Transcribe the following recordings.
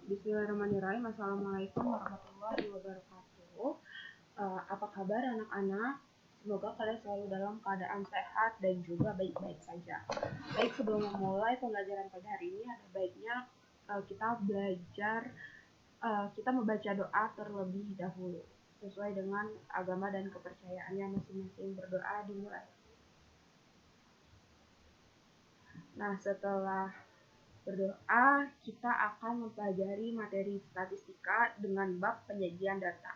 Bismillahirrahmanirrahim. Assalamualaikum warahmatullahi wabarakatuh. Apa kabar anak-anak? Semoga kalian selalu dalam keadaan sehat dan juga baik-baik saja. Baik, sebelum memulai pembelajaran pada hari ini, ada baiknya kita membaca doa terlebih dahulu sesuai dengan agama dan kepercayaannya masing-masing. Berdoa dimulai. Nah, setelah berdoa, kita akan mempelajari materi statistika dengan bab penyajian data.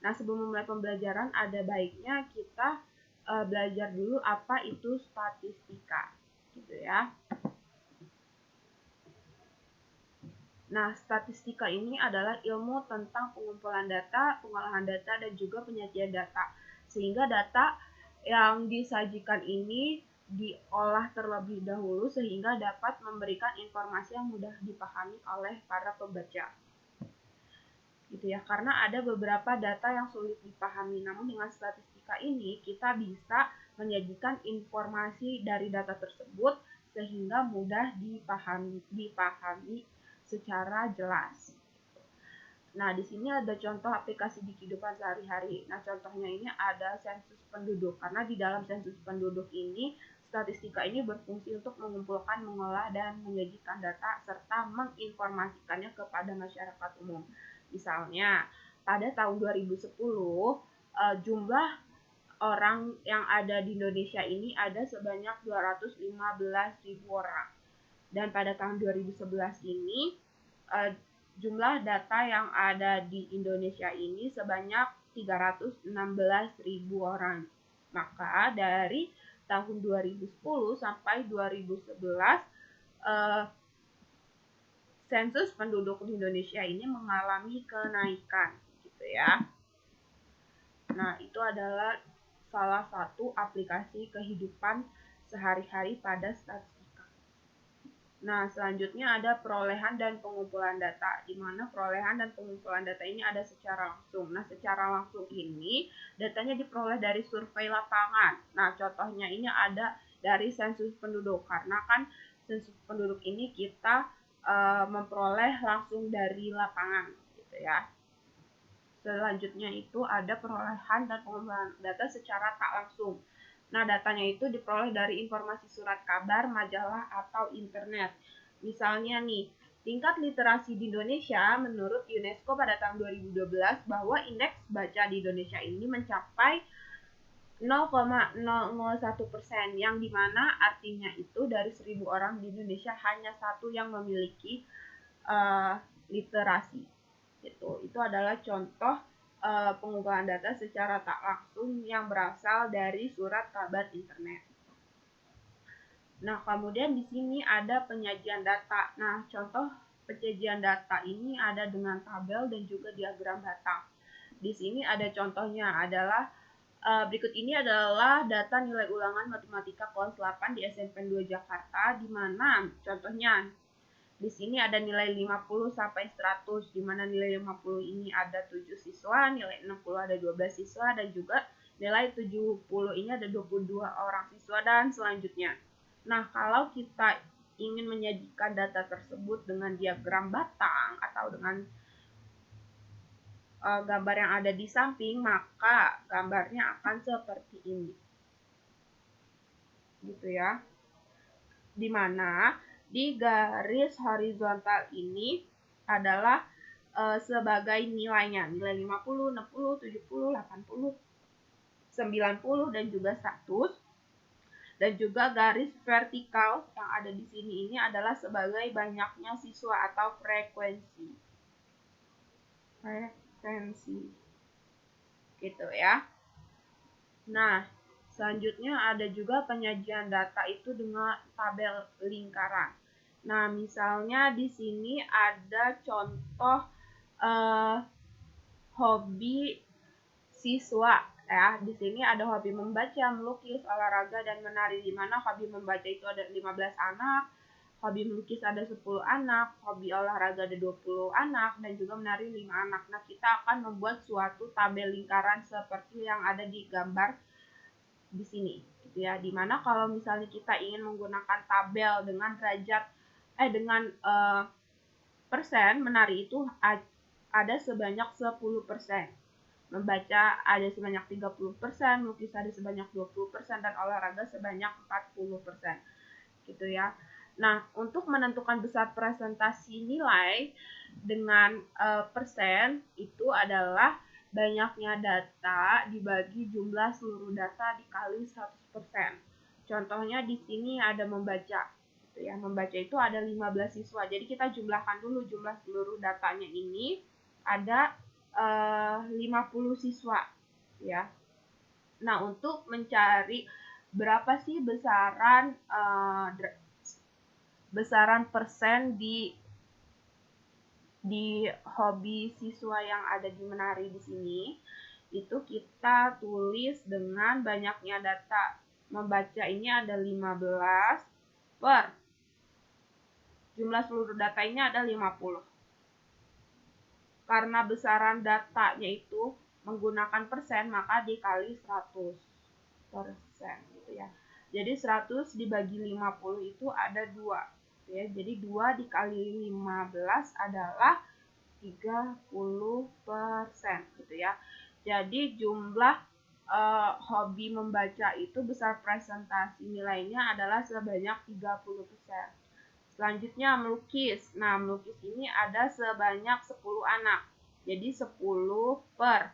Nah, sebelum memulai pembelajaran, ada baiknya kita belajar dulu apa itu statistika, gitu ya. Nah, statistika ini adalah ilmu tentang pengumpulan data, pengolahan data, dan juga penyajian data. Sehingga data yang disajikan ini diolah terlebih dahulu sehingga dapat memberikan informasi yang mudah dipahami oleh para pembaca. Gitu ya, karena ada beberapa data yang sulit dipahami. Namun dengan statistika ini kita bisa menyajikan informasi dari data tersebut sehingga mudah dipahami secara jelas. Nah, di sini ada contoh aplikasi di kehidupan sehari-hari. Nah, contohnya ini ada sensus penduduk. Karena di dalam sensus penduduk ini, statistika ini berfungsi untuk mengumpulkan, mengolah, dan menyajikan data serta menginformasikannya kepada masyarakat umum. Misalnya, pada tahun 2010, jumlah orang yang ada di Indonesia ini ada sebanyak 215.000 orang. Dan pada tahun 2011 ini, jumlah data yang ada di Indonesia ini sebanyak 316.000 orang. Maka dari tahun 2010 sampai 2011, sensus penduduk di Indonesia ini mengalami kenaikan, gitu ya. Nah, itu adalah salah satu aplikasi kehidupan sehari-hari pada statistika. Nah, selanjutnya ada perolehan dan pengumpulan data, di mana perolehan dan pengumpulan data ini ada secara langsung. Nah, secara langsung ini datanya diperoleh dari survei lapangan. Nah, contohnya ini ada dari sensus penduduk, karena kan sensus penduduk ini kita memperoleh langsung dari lapangan, gitu ya. Selanjutnya itu ada perolehan dan pengumpulan data secara tak langsung. Nah, datanya itu diperoleh dari informasi surat kabar, majalah, atau internet. Misalnya nih, tingkat literasi di Indonesia menurut UNESCO pada tahun 2012 bahwa indeks baca di Indonesia ini mencapai 0,001%, yang dimana artinya itu dari 1.000 orang di Indonesia hanya satu yang memiliki literasi. Itu adalah contoh pengumpulan data secara tak langsung yang berasal dari surat kabar internet. Nah, kemudian di sini ada penyajian data. Nah, contoh penyajian data ini ada dengan tabel dan juga diagram batang. Di sini ada contohnya adalah berikut ini adalah data nilai ulangan matematika kelas 8 di SMP 2 Jakarta, di mana contohnya di sini ada nilai 50 sampai 100, di mana nilai 50 ini ada 7 siswa, nilai 60 ada 12 siswa, dan juga nilai 70 ini ada 22 orang siswa, dan selanjutnya. Nah, kalau kita ingin menyajikan data tersebut dengan diagram batang atau dengan gambar yang ada di samping, maka gambarnya akan seperti ini. Gitu ya. Dimana di garis horizontal ini adalah sebagai nilainya, nilai 50, 60, 70, 80, 90, dan juga 100. Dan juga garis vertikal yang ada di sini ini adalah sebagai banyaknya siswa atau frekuensi. Gitu ya. Nah, selanjutnya ada juga penyajian data itu dengan tabel lingkaran. Nah, misalnya di sini ada contoh hobi siswa ya. Di sini ada hobi membaca, melukis, olahraga, dan menari, di mana hobi membaca itu ada 15 anak, hobi melukis ada 10 anak, hobi olahraga ada 20 anak, dan juga menari 5 anak. Nah, kita akan membuat suatu tabel lingkaran seperti yang ada di gambar di sini, gitu ya. Dimana kalau misalnya kita ingin menggunakan tabel dengan derajat dengan persen, menari itu ada sebanyak 10%. Membaca ada sebanyak 30%, melukis ada sebanyak 20%, dan olahraga sebanyak 40%. Gitu ya. Nah, untuk menentukan besar presentasi nilai dengan persen itu adalah banyaknya data dibagi jumlah seluruh data dikali 100%. Contohnya di sini ada membaca. Gitu ya. Membaca itu ada 15 siswa. Jadi kita jumlahkan dulu jumlah seluruh datanya ini ada 50 siswa ya. Nah, untuk mencari berapa sih besaran persen di hobi siswa yang ada di menari di sini, itu kita tulis dengan banyaknya data. Membaca ini ada 15 per jumlah seluruh data ini ada 50. Karena besaran datanya itu menggunakan persen, maka dikali 100%, gitu ya. Jadi 100 dibagi 50 itu ada 2. Ya, jadi 2 dikali 15 adalah 30%, gitu ya. Jadi jumlah hobi membaca itu besar presentasi nilainya adalah sebanyak 30%. Selanjutnya melukis. Nah, melukis ini ada sebanyak 10 anak. Jadi 10 per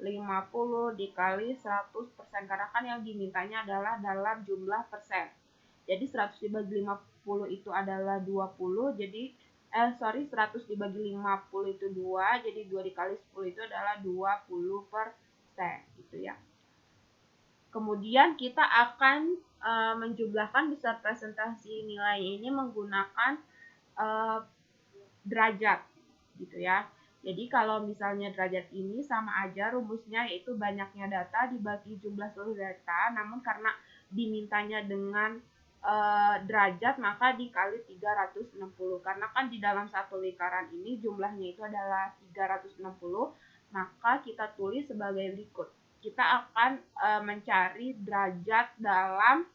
50 dikali 100%. Karena kan yang dimintanya adalah dalam jumlah persen. Jadi 100 dibagi 50 itu adalah 20. Jadi 100 dibagi 50 itu 2. Jadi 2 dikali 10 itu adalah 20%. Gitu ya. Kemudian kita akan menjumlahkan besar presentasi nilai ini menggunakan derajat, gitu ya. Jadi kalau misalnya derajat ini sama aja rumusnya, yaitu banyaknya data dibagi jumlah seluruh data, namun karena dimintanya dengan derajat maka dikali 360. Karena kan di dalam satu lingkaran ini jumlahnya itu adalah 360, maka kita tulis sebagai berikut. Kita akan mencari derajat dalam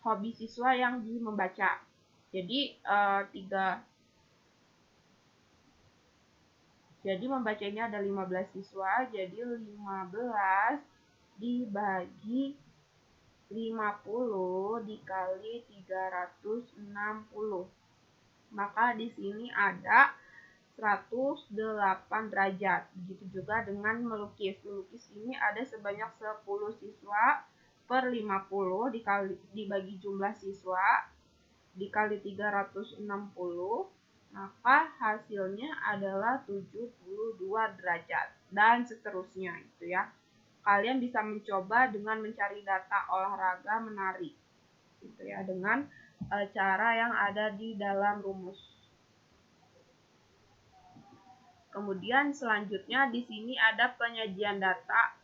hobi siswa yang membaca. Jadi membacanya ada 15 siswa, jadi 15 dibagi 50 dikali 360. Maka di sini ada 108 derajat. Begitu juga dengan melukis. Melukis ini ada sebanyak 10 siswa per 50 dibagi jumlah siswa dikali 360, maka hasilnya adalah 72 derajat dan seterusnya, gitu ya. Kalian bisa mencoba dengan mencari data olahraga menari, gitu ya, dengan cara yang ada di dalam rumus. Kemudian selanjutnya di sini ada penyajian data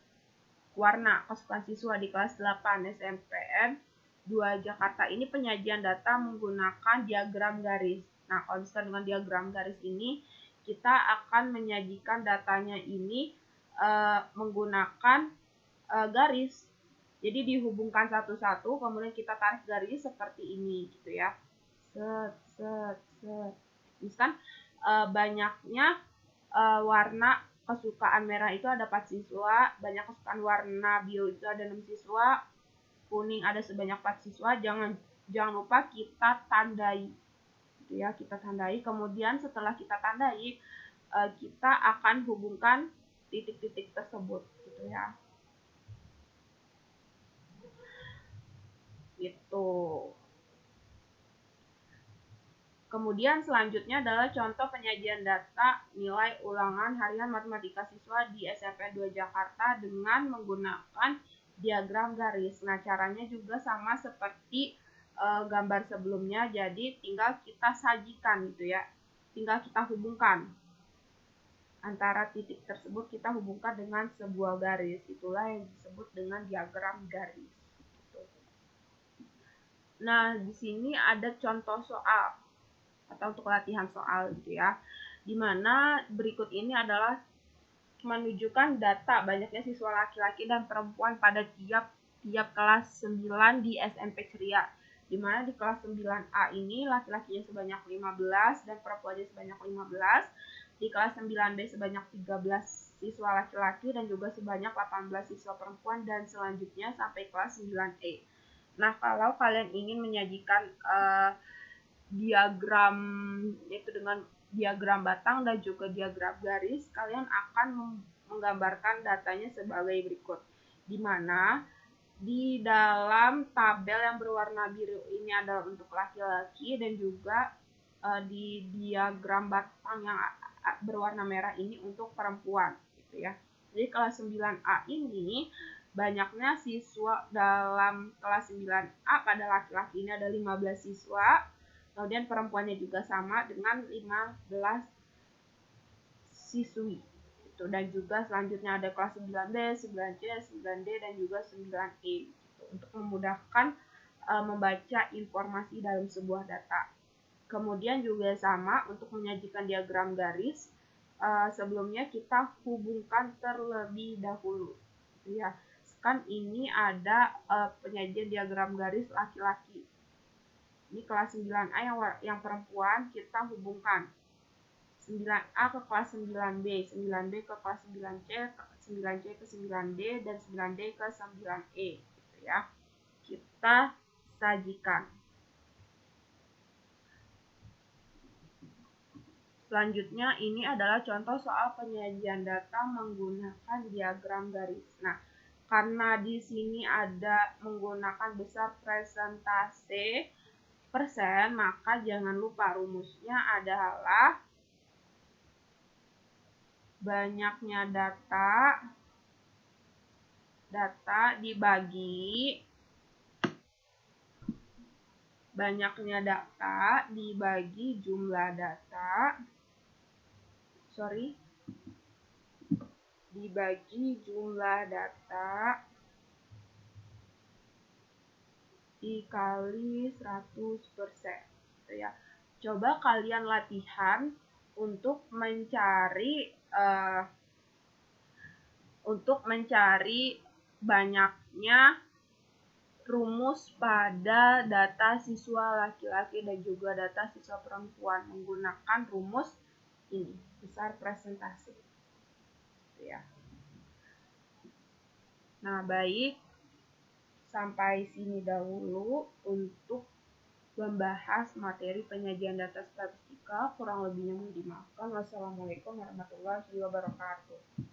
warna kesukaan siswa di kelas 8 SMPN 2 Jakarta. Ini penyajian data menggunakan diagram garis. Nah, kalau misalkan dengan diagram garis ini, kita akan menyajikan datanya ini menggunakan garis. Jadi dihubungkan satu-satu, kemudian kita tarik garis seperti ini, gitu ya. Misalkan banyaknya warna kesukaan merah itu ada 4 siswa, banyak kesukaan warna biru itu ada 6 siswa, kuning ada sebanyak 4 siswa. Jangan lupa kita tandai, gitu ya, kita tandai. Kemudian setelah kita tandai, kita akan hubungkan titik-titik tersebut, gitu ya. Gitu. Kemudian selanjutnya adalah contoh penyajian data nilai ulangan harian matematika siswa di SMP 2 Jakarta dengan menggunakan diagram garis. Nah, caranya juga sama seperti gambar sebelumnya, jadi tinggal kita sajikan, gitu ya. Tinggal kita hubungkan antara titik tersebut, kita hubungkan dengan sebuah garis. Itulah yang disebut dengan diagram garis. Gitu. Nah, di sini ada contoh soal atau untuk latihan soal, gitu ya. Dimana berikut ini adalah menunjukkan data banyaknya siswa laki-laki dan perempuan pada tiap kelas 9 di SMP Ceria. di mana di kelas 9A ini laki-lakinya sebanyak 15 dan perempuannya sebanyak 15, di kelas 9B sebanyak 13 siswa laki-laki dan juga sebanyak 18 siswa perempuan, dan selanjutnya sampai kelas 9E. Nah, kalau kalian ingin menyajikan diagram, yaitu dengan diagram batang dan juga diagram garis, kalian akan menggambarkan datanya sebagai berikut, di mana di dalam tabel yang berwarna biru ini adalah untuk laki-laki, dan juga di diagram batang yang berwarna merah ini untuk perempuan, gitu ya. Jadi kelas 9A ini banyaknya siswa dalam kelas 9A pada laki-laki ini ada 15 siswa, kemudian perempuannya juga sama dengan 15 siswi. Dan juga selanjutnya ada kelas 9B, 9C, 9D, dan juga 9E untuk memudahkan membaca informasi dalam sebuah data. Kemudian juga sama untuk menyajikan diagram garis, sebelumnya kita hubungkan terlebih dahulu, ya. Kan ini ada penyajian diagram garis laki-laki. Ini kelas 9A yang perempuan, kita hubungkan 9A ke kelas 9B, 9B ke kelas 9C, 9C ke 9D, dan 9D ke 9E, gitu ya. Kita sajikan. Selanjutnya ini adalah contoh soal penyajian data menggunakan diagram garis. Nah, karena di sini ada menggunakan besar presentase persen, maka jangan lupa rumusnya adalah banyaknya data dibagi jumlah data dikali 100%, gitu ya. Coba kalian latihan untuk mencari banyaknya rumus pada data siswa laki-laki dan juga data siswa perempuan menggunakan rumus ini, besar presentase, ya. Nah, baik, sampai sini dahulu untuk membahas materi penyajian data statistika. Kurang lebihnya mohon dimaafkan. Wassalamualaikum warahmatullahi wabarakatuh.